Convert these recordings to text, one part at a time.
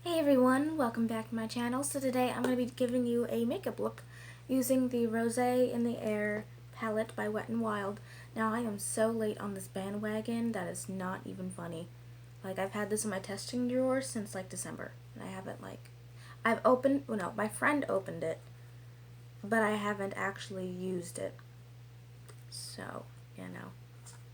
Hey everyone, welcome back to my channel. So today I'm going to be giving you a makeup look using the Rosé in the Air palette by Wet n Wild. Now I am so late on this bandwagon that is not even funny. Like, I've had this in my testing drawer since like December, and I haven't my friend opened it, but I haven't actually used it. So,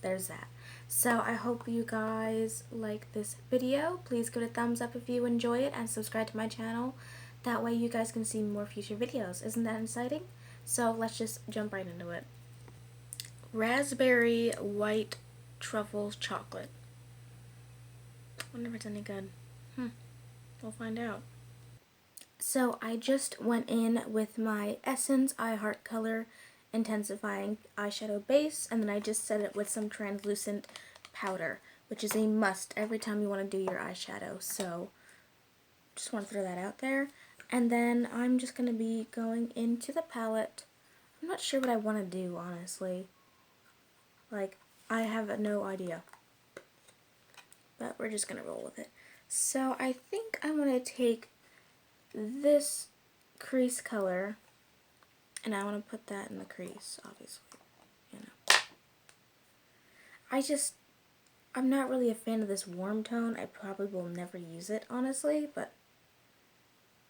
there's that. So I hope you guys like this video. Please give it a thumbs up if you enjoy it and subscribe to my channel. That way you guys can see more future videos. Isn't that exciting? So let's just jump right into it. Raspberry white truffles chocolate. Wonder if it's any good. We'll find out. So I just went in with my Essence I Heart Color Intensifying Eyeshadow Base, and then I just set it with some translucent powder, which is a must every time you want to do your eyeshadow. So just want to throw that out there. And then I'm just going to be going into the palette. I'm not sure what I want to do, honestly. Like, I have no idea. But we're just going to roll with it. So I think I'm going to take this crease color, and I want to put that in the crease, obviously, I'm not really a fan of this warm tone. I probably will never use it, honestly, but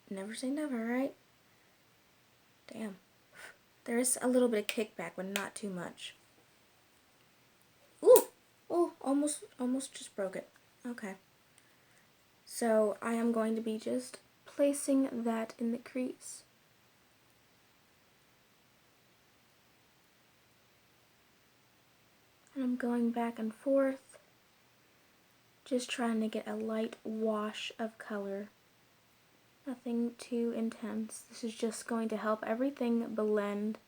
never say never, right? Damn. There is a little bit of kickback, but not too much. Ooh! Ooh, almost just broke it. Okay. So I am going to be just placing that in the crease. And I'm going back and forth, just trying to get a light wash of color. Nothing too intense. This is just going to help everything blend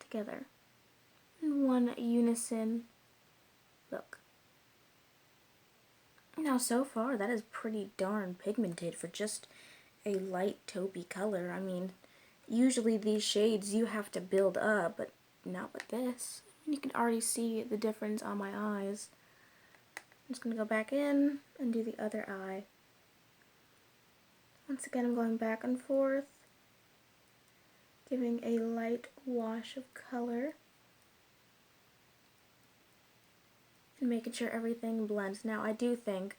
together in one unison look. Now, so far, that is pretty darn pigmented for just a light taupey color. I mean, usually these shades you have to build up, but not with this. You can already see the difference on my eyes. I'm just going to go back in and do the other eye. Once again, I'm going back and forth, giving a light wash of color, and making sure everything blends. Now, I do think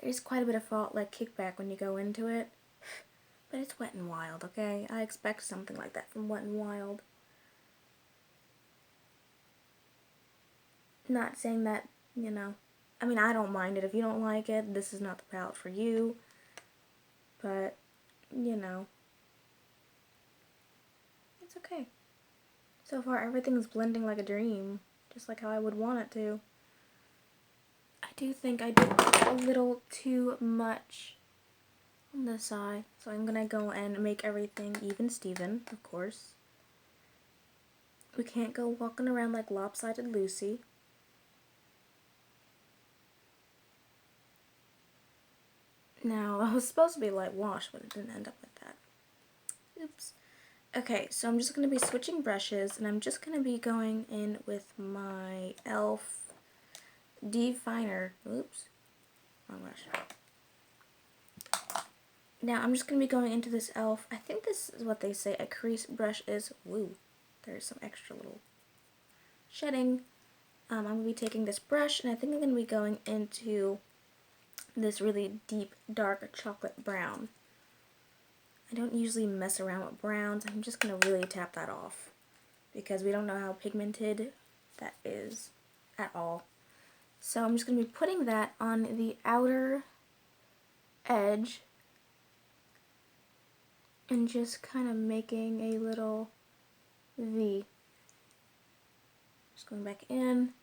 there's quite a bit of fault, like kickback when you go into it, but it's Wet n Wild, okay? I expect something like that from Wet n Wild. Not saying that, I mean, I don't mind it. If you don't like it, this is not the palette for you, but, it's okay. So far, everything's blending like a dream, just like how I would want it to. I do think I did a little too much on this eye, so I'm gonna go and make everything even Steven, of course. We can't go walking around like lopsided Lucy. Now, it was supposed to be a light wash, but it didn't end up like that. Oops. Okay, so I'm just going to be switching brushes, and I'm just going to be going in with my e.l.f. definer. Oops. Wrong brush. Now, I'm just going to be going into this e.l.f. I think this is what they say a crease brush is. Woo. There's some extra little shedding. I'm going to be taking this brush, and I think I'm going to be going into this really deep, dark chocolate brown. I don't usually mess around with browns. I'm just going to really tap that off because we don't know how pigmented that is at all. So I'm just going to be putting that on the outer edge and just kind of making a little V. Just going back in.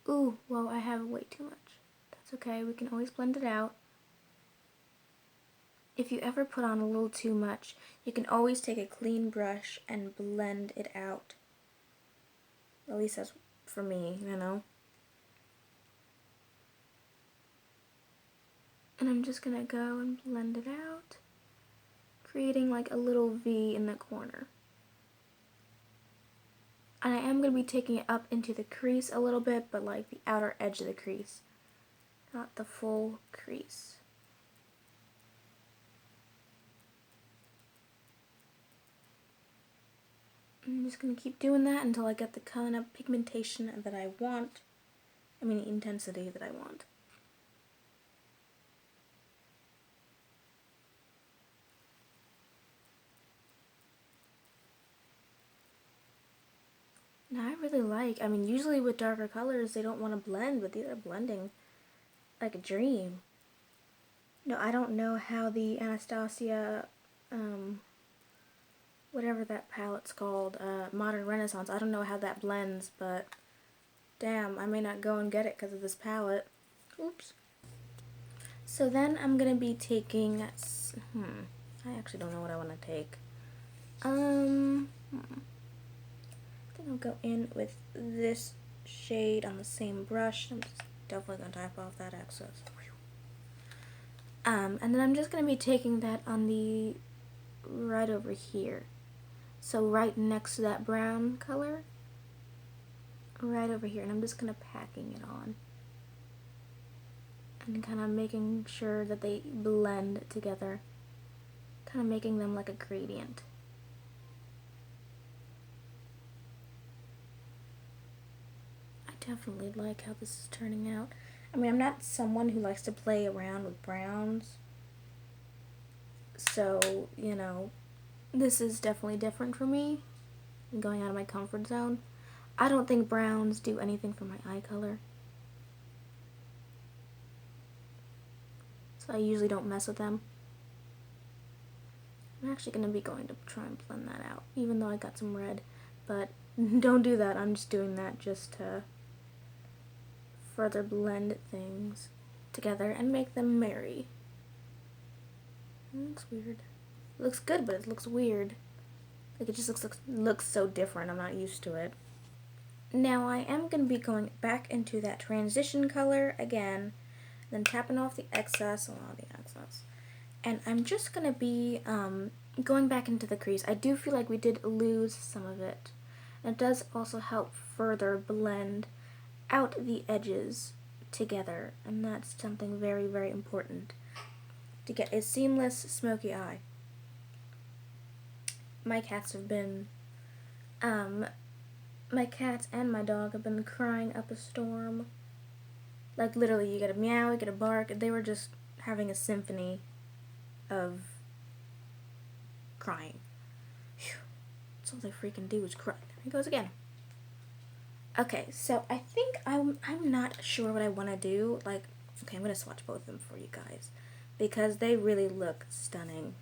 Ooh, whoa, I have way too much. That's okay, we can always blend it out. If you ever put on a little too much, you can always take a clean brush and blend it out. At least that's for me, And I'm just going to go and blend it out, creating like a little V in the corner. And I am going to be taking it up into the crease a little bit, but like the outer edge of the crease. not the full crease. I'm just going to keep doing that until I get the kind of pigmentation that I want. I mean, intensity that I want. Now I really like, I mean, usually with darker colors they don't want to blend, but these are blending like a dream. No, I don't know how the Anastasia, whatever that palette's called, Modern Renaissance, I don't know how that blends, but damn, I may not go and get it because of this palette. Oops. So then I'm going to be taking, I actually don't know what I want to take. I think I'll go in with this shade on the same brush. I'm just definitely going to type off that excess. And then I'm just going to be taking that on the right over here. So right next to that brown color, right over here. And I'm just kind of packing it on. And kind of making sure that they blend together. Kind of making them like a gradient. I definitely like how this is turning out. I mean, I'm not someone who likes to play around with browns. So, you know, this is definitely different for me. I'm going out of my comfort zone. I don't think browns do anything for my eye color. So I usually don't mess with them. I'm actually going to be going to try and blend that out, even though I got some red. But don't do that. I'm just doing that just to further blend things together and make them merry. It looks weird. It looks good, but it looks weird. Like, it just looks so different. I'm not used to it. Now I am going to be going back into that transition color again, then tapping off the excess, a lot of the excess. And I'm just going to be going back into the crease. I do feel like we did lose some of it. And it does also help further blend out the edges together. And that's something very, very important to get a seamless, smoky eye. My cats have been, my cats and my dog have been crying up a storm. Like, literally, you get a meow, you get a bark, they were just having a symphony of crying. Whew. That's all they freaking do is cry. There he goes again. Okay, so I think I'm not sure what I want to do. Like, okay, I'm going to swatch both of them for you guys, because they really look stunning.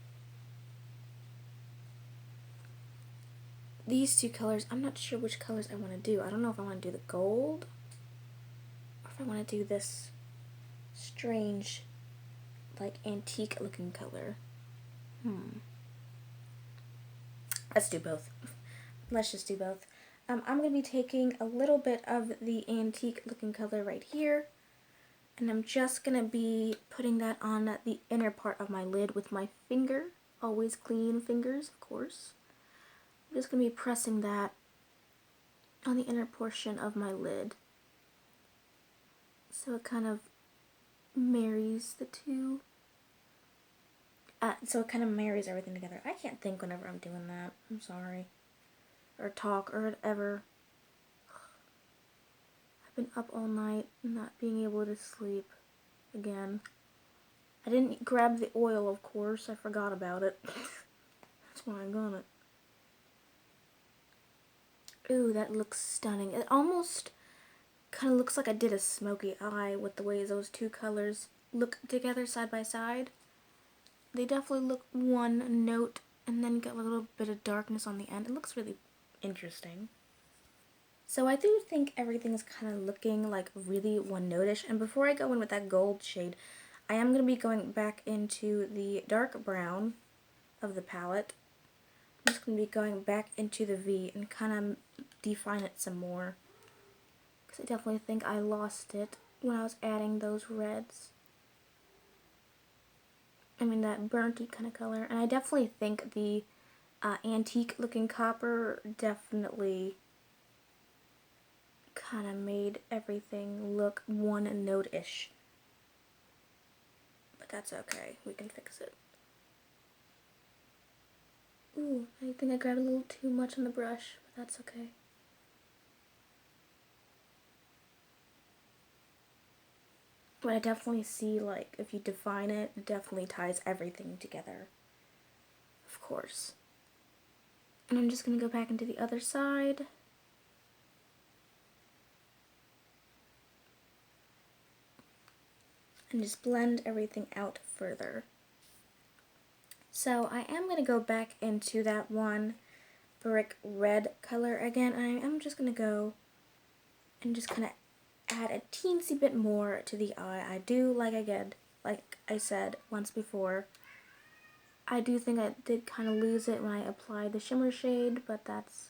These two colors, I'm not sure which colors I want to do. I don't know if I want to do the gold, or if I want to do this strange, like, antique looking color. Let's do both. Let's just do both. I'm going to be taking a little bit of the antique looking color right here, and I'm just going to be putting that on the inner part of my lid with my finger. Always clean fingers, of course. I'm just going to be pressing that on the inner portion of my lid, so it kind of marries the two. So it kind of marries everything together. I can't think whenever I'm doing that. I'm sorry. Or talk or whatever. I've been up all night not being able to sleep again. I didn't grab the oil, of course. I forgot about it. That's why I got it. Ooh, that looks stunning. It almost kind of looks like I did a smoky eye with the way those two colors look together side by side. They definitely look one note and then get a little bit of darkness on the end. It looks really interesting. So I do think everything is kind of looking like really one notish. And before I go in with that gold shade, I am going to be going back into the dark brown of the palette. I'm just going to be going back into the V and kind of define it some more, because I definitely think I lost it when I was adding those reds. I mean, that burnty kind of color. And I definitely think the antique looking copper definitely kind of made everything look one note-ish. but that's okay. We can fix it. Ooh, I think I grabbed a little too much on the brush, but that's okay. But I definitely see, like, if you define it, it definitely ties everything together. Of course. And I'm just going to go back into the other side. And just blend everything out further. So I am going to go back into that one brick red color again. And I'm just going to go and just kind of add a teensy bit more to the eye. I do, like I said once before, I do think I did kind of lose it when I applied the shimmer shade, but that's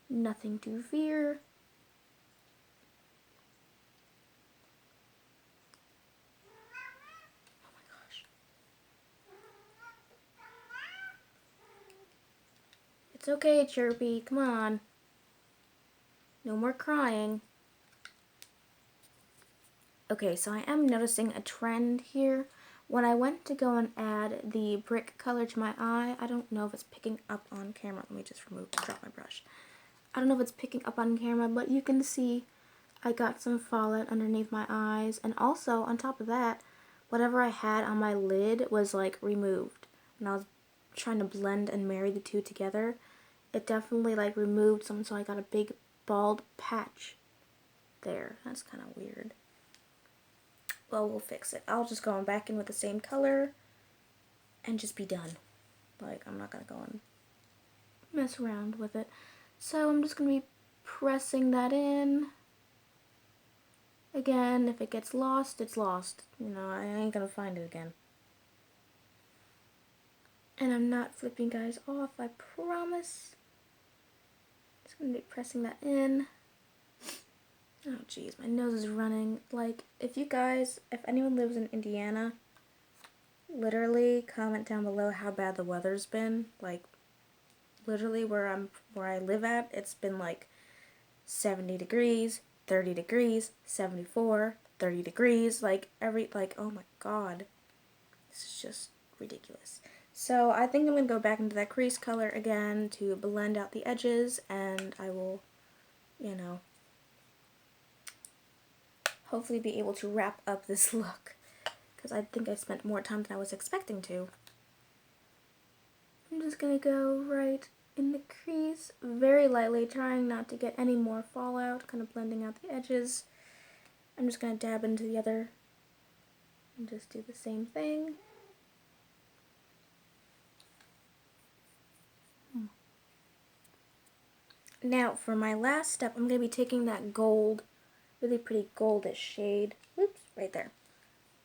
nothing to fear. Oh my gosh. It's okay, Chirpy. Come on. No more crying. Okay, so I am noticing a trend here. When I went to go and add the brick color to my eye, I don't know if it's picking up on camera. Let me just drop my brush. I don't know if it's picking up on camera, but you can see I got some fallout underneath my eyes. And also, on top of that, whatever I had on my lid was like removed. When I was trying to blend and marry the two together, it definitely like removed some, so I got a big bald patch there. That's kind of weird. Well, we'll fix it. I'll just go back in with the same color and just be done. Like, I'm not going to go and mess around with it. So I'm just going to be pressing that in. Again, if it gets lost, it's lost. You know, I ain't going to find it again. And I'm not flipping guys off, I promise. Just going to be pressing that in. Oh jeez, my nose is running. Like, if anyone lives in Indiana, literally comment down below how bad the weather's been. Like, literally where I live at, it's been like 70 degrees, 30 degrees, 74, 30 degrees, like oh my god. This is just ridiculous. So I think I'm going to go back into that crease color again to blend out the edges, and I will, you know, hopefully be able to wrap up this look, because I think I spent more time than I was expecting to. I'm just going to go right in the crease, very lightly, trying not to get any more fallout, kind of blending out the edges. I'm just going to dab into the other and just do the same thing. Now, for my last step, I'm going to be taking that gold, really pretty goldish shade, whoops, right there.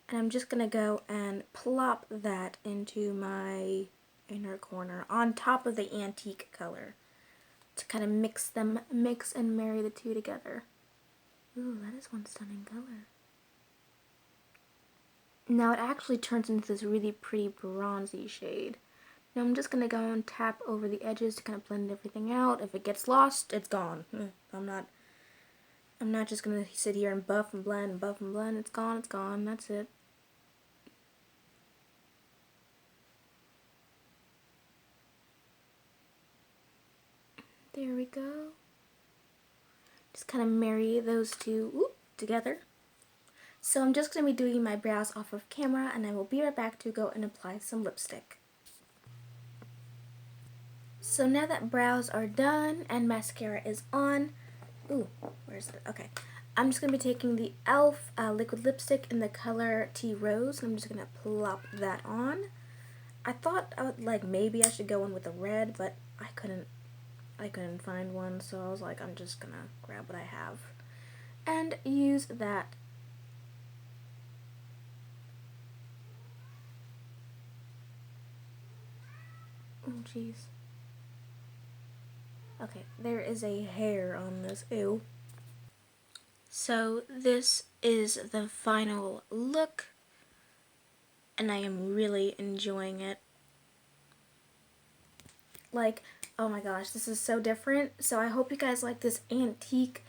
And I'm just going to go and plop that into my inner corner on top of the antique color to kind of mix and marry the two together. Ooh, that is one stunning color. Now it actually turns into this really pretty bronzy shade. Now I'm just going to go and tap over the edges to kind of blend everything out. If it gets lost, it's gone. I'm not just going to sit here and buff and blend and buff and blend. It's gone, that's it. There we go. Just kind of marry those two together. So I'm just going to be doing my brows off of camera, and I will be right back to go and apply some lipstick. So now that brows are done and mascara is on, ooh, where's it? Okay. I'm just going to be taking the e.l.f. Liquid lipstick in the color Tea Rose, and I'm just going to plop that on. I thought maybe I should go in with the red, but I couldn't find one, so I was like, I'm just going to grab what I have and use that. Oh, jeez. Okay, there is a hair on this. Ew. So this is the final look, and I am really enjoying it. Like, oh my gosh, this is so different. So I hope you guys like this antique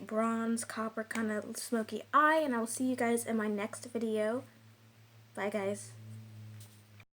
bronze copper kind of smoky eye, and I will see you guys in my next video. Bye, guys.